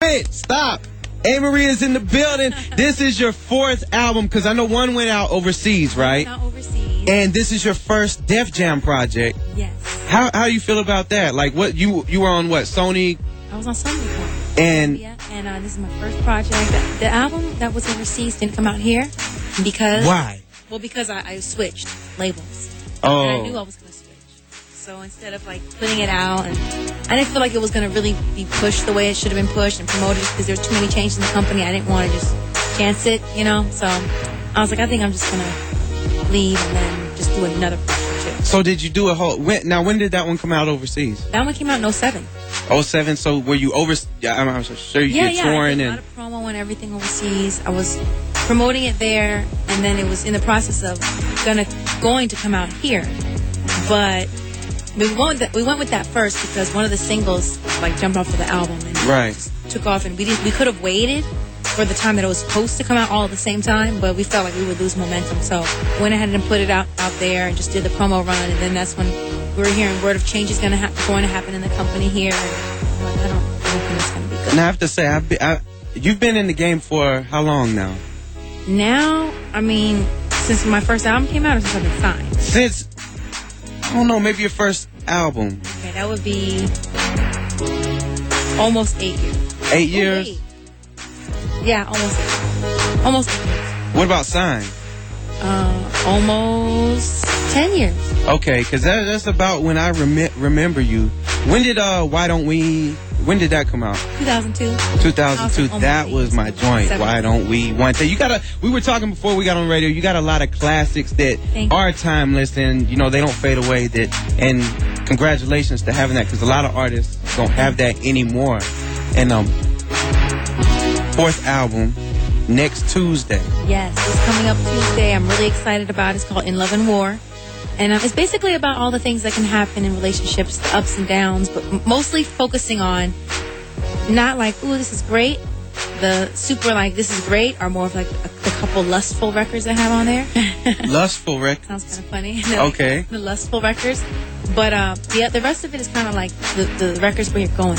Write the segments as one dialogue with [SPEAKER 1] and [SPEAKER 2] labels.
[SPEAKER 1] Wait, stop. Amerie is in the building. This is your fourth album, because I know one went out overseas, right?
[SPEAKER 2] Not overseas.
[SPEAKER 1] And this is your first Def Jam project.
[SPEAKER 2] Yes.
[SPEAKER 1] How you feel about that? Like, what you were on what, Sony?
[SPEAKER 2] I was on Sony.
[SPEAKER 1] And
[SPEAKER 2] this is my first project. The album that was overseas didn't come out here because
[SPEAKER 1] why?
[SPEAKER 2] Well, because I switched labels.
[SPEAKER 1] Oh.
[SPEAKER 2] And I knew I was going to switch. So instead of like putting it out, and I didn't feel like it was going to really be pushed the way it should have been pushed and promoted, because there were too many changes in the company. I didn't want to just chance it, you know. So I was like, I think I'm just going to leave and then just do another project too.
[SPEAKER 1] So did you do a whole? When did that one come out overseas?
[SPEAKER 2] That one came out in 07.
[SPEAKER 1] 07. So were you I'm sure you did touring
[SPEAKER 2] I did a lot of promo and everything overseas. I was promoting it there, and then it was in the process of going to come out here, but. We went with that first because one of the singles like jumped off of the album and just took off, and we could have waited for the time that it was supposed to come out all at the same time, but we felt like we would lose momentum, so went ahead and put it out there and just did the promo run, and then that's when we were hearing word of change is going to happen in the company here, and I don't think it's going to be good.
[SPEAKER 1] And I have to say, you've been in the game for how long now?
[SPEAKER 2] Now, I mean, since my first album came out, or since I've been signed?
[SPEAKER 1] Since, I don't know, maybe your first album.
[SPEAKER 2] Okay, that would be almost 8 years.
[SPEAKER 1] 8 years?
[SPEAKER 2] Wait. Yeah, almost 8 years.
[SPEAKER 1] What about Sign?
[SPEAKER 2] Almost 10 years.
[SPEAKER 1] Okay, because that's about when I remember you. When did when did that come out?
[SPEAKER 2] 2002.
[SPEAKER 1] 2002. That was my joint. 17. Why Don't We Want That? We were talking before we got on radio. You got a lot of classics that are timeless, and you know they don't fade away. And congratulations to having that, because a lot of artists don't have that anymore. And fourth album next Tuesday.
[SPEAKER 2] Yes, it's coming up Tuesday. I'm really excited about it. It's called In Love and War. And it's basically about all the things that can happen in relationships, the ups and downs, but mostly focusing on not like, ooh, this is great, the super like, this is great, or more of like the couple lustful records I have on there.
[SPEAKER 1] Lustful records?
[SPEAKER 2] Sounds kind of funny.
[SPEAKER 1] Okay.
[SPEAKER 2] The lustful records. But the rest of it is kind of like the records where you're going.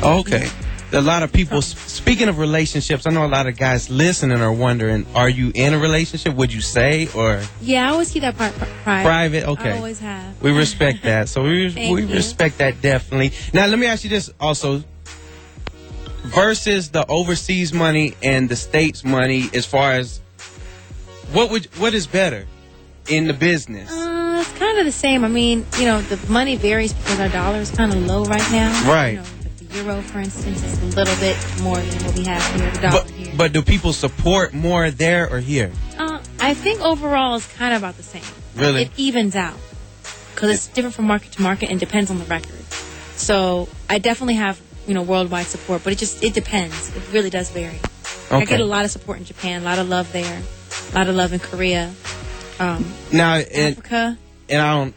[SPEAKER 1] Okay. A lot of people, speaking of relationships, I know a lot of guys listening are wondering, are you in a relationship? Would you say, or?
[SPEAKER 2] Yeah, I always keep that part private.
[SPEAKER 1] Private, okay.
[SPEAKER 2] I always have.
[SPEAKER 1] We respect that. So we respect that definitely. Now, let me ask you this also. Versus the overseas money and the States money, as far as, what is better in the business?
[SPEAKER 2] It's kind of the same. I mean, you know, the money varies because our dollar is kind of low right now.
[SPEAKER 1] Right.
[SPEAKER 2] You know, the euro, for instance, is a little bit more than what we have here. The dollar here.
[SPEAKER 1] But do people support more there or here?
[SPEAKER 2] I think overall it's kind of about the same.
[SPEAKER 1] Really?
[SPEAKER 2] It evens out because it's different from market to market and depends on the record. So I definitely have, you know, worldwide support, but it depends. It really does vary. Okay. I get a lot of support in Japan, a lot of love there, a lot of love in Korea, Africa.
[SPEAKER 1] And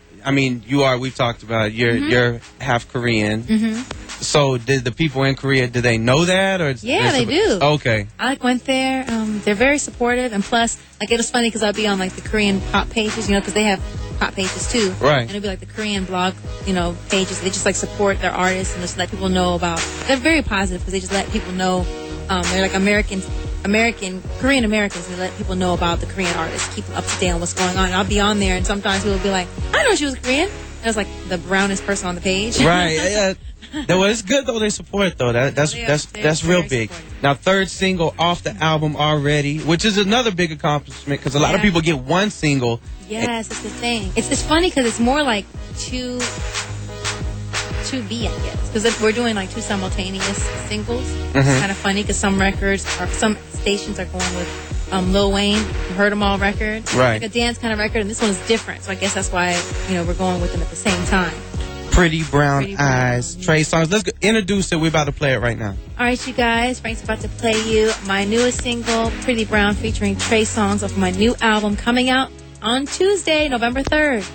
[SPEAKER 1] we've talked about it. You're half Korean. Mm-hmm. So did the people in Korea, do they know that? Or
[SPEAKER 2] yeah, they do.
[SPEAKER 1] Okay.
[SPEAKER 2] I went there. They're very supportive, and plus, like, it was funny because I'd be on like the Korean pop pages, you know, because they have pop pages too.
[SPEAKER 1] Right.
[SPEAKER 2] And it'd be like the Korean blog, you know, pages. They just like support their artists and just let people know about. They're very positive because they just let people know. They're like Korean Americans. They let people know about the Korean artists, keep them up to date on what's going on. And I'll be on there, and sometimes people will be like, I know she was Korean. And it's like the brownest person on the page.
[SPEAKER 1] Right. Yeah. Well, it's good though they support though. That's real big. Supportive. Now, third single off the album already, which is another big accomplishment because a lot of people get one single.
[SPEAKER 2] Yes, it's the thing. It's funny because it's more like two B, I guess, because we're doing like two simultaneous singles. Mm-hmm. It's kind of funny because some stations are going with Lil Wayne, Heard 'Em All record,
[SPEAKER 1] right?
[SPEAKER 2] Like a dance kind of record, and this one is different. So I guess that's why we're going with them at the same time.
[SPEAKER 1] Pretty Brown Eyes, Trey Songz. Let's introduce it. We're about to play it right now.
[SPEAKER 2] All right, you guys. Frank's about to play you my newest single, Pretty Brown, featuring Trey Songz, off my new album coming out on Tuesday, November 3rd.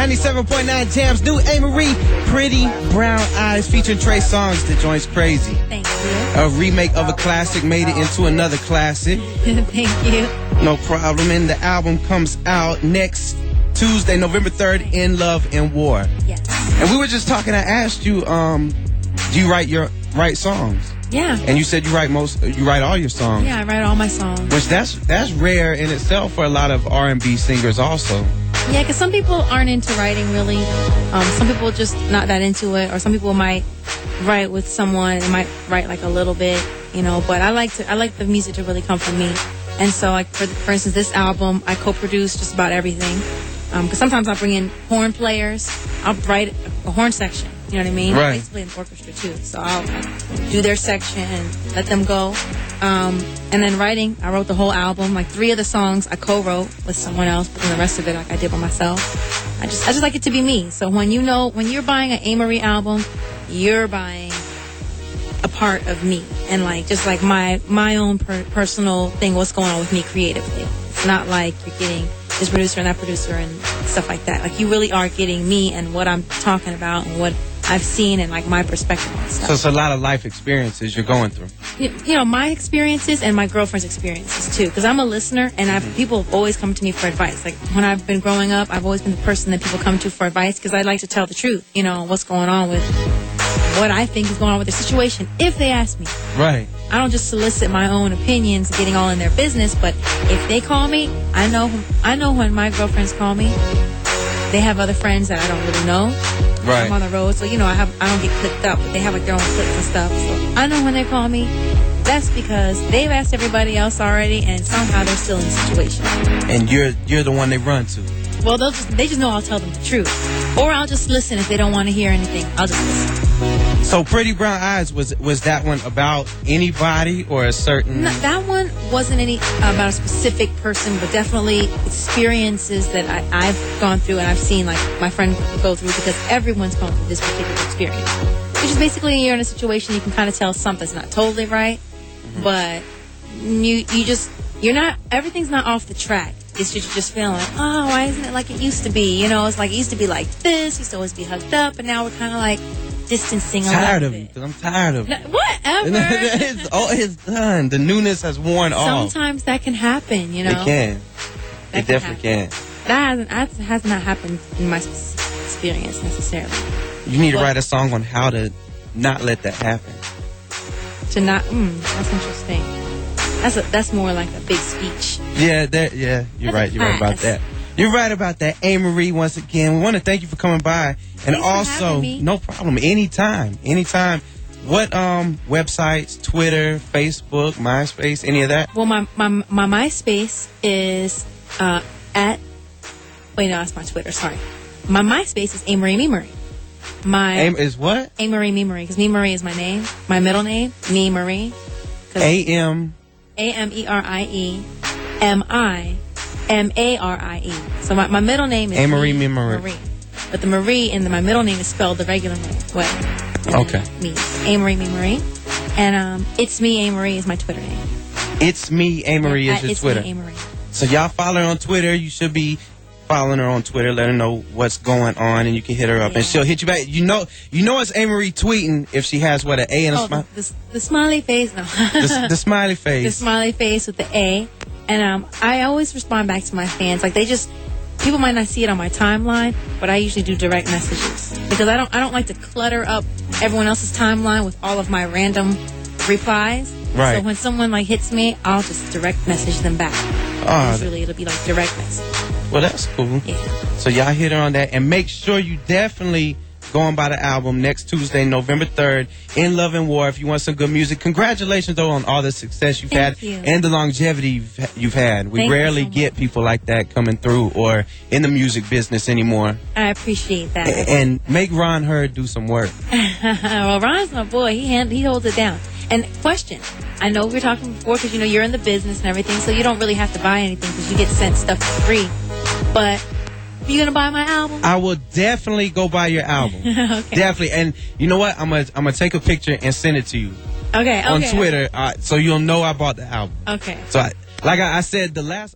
[SPEAKER 1] 97.9 Jamz, new Amerie, Pretty Brown Eyes, featuring Trey Songz. The joint's crazy.
[SPEAKER 2] Thank you.
[SPEAKER 1] A remake of a classic made it into another classic.
[SPEAKER 2] Thank you.
[SPEAKER 1] No problem. And the album comes out next Tuesday, November 3rd, In Love and War.
[SPEAKER 2] Yes.
[SPEAKER 1] And we were just talking, I asked you, do you write songs?
[SPEAKER 2] Yeah.
[SPEAKER 1] And you said you write all your songs.
[SPEAKER 2] Yeah, I write all my songs.
[SPEAKER 1] Which that's rare in itself for a lot of R&B singers also.
[SPEAKER 2] Yeah, because some people aren't into writing really. Some people just not that into it, or some people might write with someone and might write like a little bit, you know. But I like the music to really come from me. And so, like for instance, this album I co-produce just about everything. Because sometimes I'll bring in horn players. I'll write a horn section. You know what I mean?
[SPEAKER 1] Right.
[SPEAKER 2] Basically an orchestra too. So I'll do their section and let them go. And then writing, I wrote the whole album. Like 3 of the songs I co-wrote with someone else, but then the rest of it like I did by myself. I just like it to be me. So when you're buying an Amerie album, you're buying a part of me, and like just like my own personal thing, what's going on with me creatively. It's not like you're getting this producer and that producer and stuff like that. Like you really are getting me and what I'm talking about and what I've seen and like my perspective on stuff.
[SPEAKER 1] So it's a lot of life experiences you're going through.
[SPEAKER 2] You know, my experiences and my girlfriend's experiences too. Because I'm a listener, and people have always come to me for advice. Like when I've been growing up, I've always been the person that people come to for advice because I like to tell the truth. You know, what's going on with what I think is going on with the situation. If they ask me,
[SPEAKER 1] right.
[SPEAKER 2] I don't just solicit my own opinions, getting all in their business. But if they call me, I know when my girlfriends call me, they have other friends that I don't really know.
[SPEAKER 1] Right.
[SPEAKER 2] I'm on the road, so you know I don't get clicked up, but they have like their own cliques and stuff. So I know when they call me, that's because they've asked everybody else already, and somehow they're still in the situation.
[SPEAKER 1] And you're the one they run to.
[SPEAKER 2] Well, they just know I'll tell them the truth, or I'll just listen if they don't want to hear anything. I'll just listen.
[SPEAKER 1] So Pretty Brown Eyes, was that one about anybody or a certain...
[SPEAKER 2] No, that one wasn't about a specific person, but definitely experiences that I've gone through and I've seen like my friend go through, because everyone's gone through this particular experience. Which is basically you're in a situation you can kind of tell something's not totally right, but you're not, everything's not off the track. It's just, you're just feeling like, oh, why isn't it like it used to be? You know, it's like it used to be like this, used to always be hugged up, and now we're kind of like distancing a little bit.
[SPEAKER 1] Tired of it, because I'm tired of it.
[SPEAKER 2] Whatever.
[SPEAKER 1] It's done. The newness has worn off.
[SPEAKER 2] Sometimes that can happen, you know.
[SPEAKER 1] It can. It definitely can.
[SPEAKER 2] That has not happened in my experience necessarily.
[SPEAKER 1] You need to write a song on how to not let that happen.
[SPEAKER 2] To not, that's interesting. That's more like a big speech.
[SPEAKER 1] Yeah, you're right. You're right about that. You're right about that. Amerie, once again, we want to thank you for coming by. And
[SPEAKER 2] Thanks
[SPEAKER 1] also,
[SPEAKER 2] for having me.
[SPEAKER 1] No problem. Anytime. What websites, Twitter, Facebook, MySpace, any of that?
[SPEAKER 2] Well, my MySpace is that's my Twitter, sorry. My MySpace is Amerie.
[SPEAKER 1] Is what?
[SPEAKER 2] Amerie, because Amerie is my name, my middle name, Amerie. AMERIE. So my middle name is
[SPEAKER 1] Amerie.
[SPEAKER 2] But the Marie in my middle name is spelled the regular way.
[SPEAKER 1] Okay.
[SPEAKER 2] Me. Amerie. And It's Me Amerie is my Twitter name.
[SPEAKER 1] It's Me Amerie is your Twitter.
[SPEAKER 2] Me Amerie.
[SPEAKER 1] So y'all follow her on Twitter. You should be following her on Twitter. Let her know what's going on, and you can hit her up, and she'll hit you back. You know it's Amerie tweeting if she has what, an A and a smile.
[SPEAKER 2] The smiley face. No.
[SPEAKER 1] the smiley face.
[SPEAKER 2] The smiley face with the A, and I always respond back to my fans. Like people might not see it on my timeline, but I usually do direct messages because I don't like to clutter up everyone else's timeline with all of my random replies.
[SPEAKER 1] Right.
[SPEAKER 2] So when someone like hits me, I'll just direct message them back. Usually it'll be like direct message.
[SPEAKER 1] Well, that's cool.
[SPEAKER 2] Yeah.
[SPEAKER 1] So y'all hit her on that, and make sure you definitely go and buy the album next Tuesday, November 3rd, In Love and War, if you want some good music. Congratulations, though, on all the success you've had and the longevity you've had. We rarely get people like that coming through or in the music business anymore.
[SPEAKER 2] I appreciate that.
[SPEAKER 1] And make Ron Hurd do some work.
[SPEAKER 2] Well, Ron's my boy. He holds it down. And question, I know we were talking before because, you know, you're in the business and everything, so you don't really have to buy anything because you get sent stuff for free. But are you going to buy my album? I will definitely go buy your album. Okay. Definitely. And you know what? I'm gonna take a picture and send it to you. Okay. On Twitter, so you'll know I bought the album. Okay. So like I said, the last...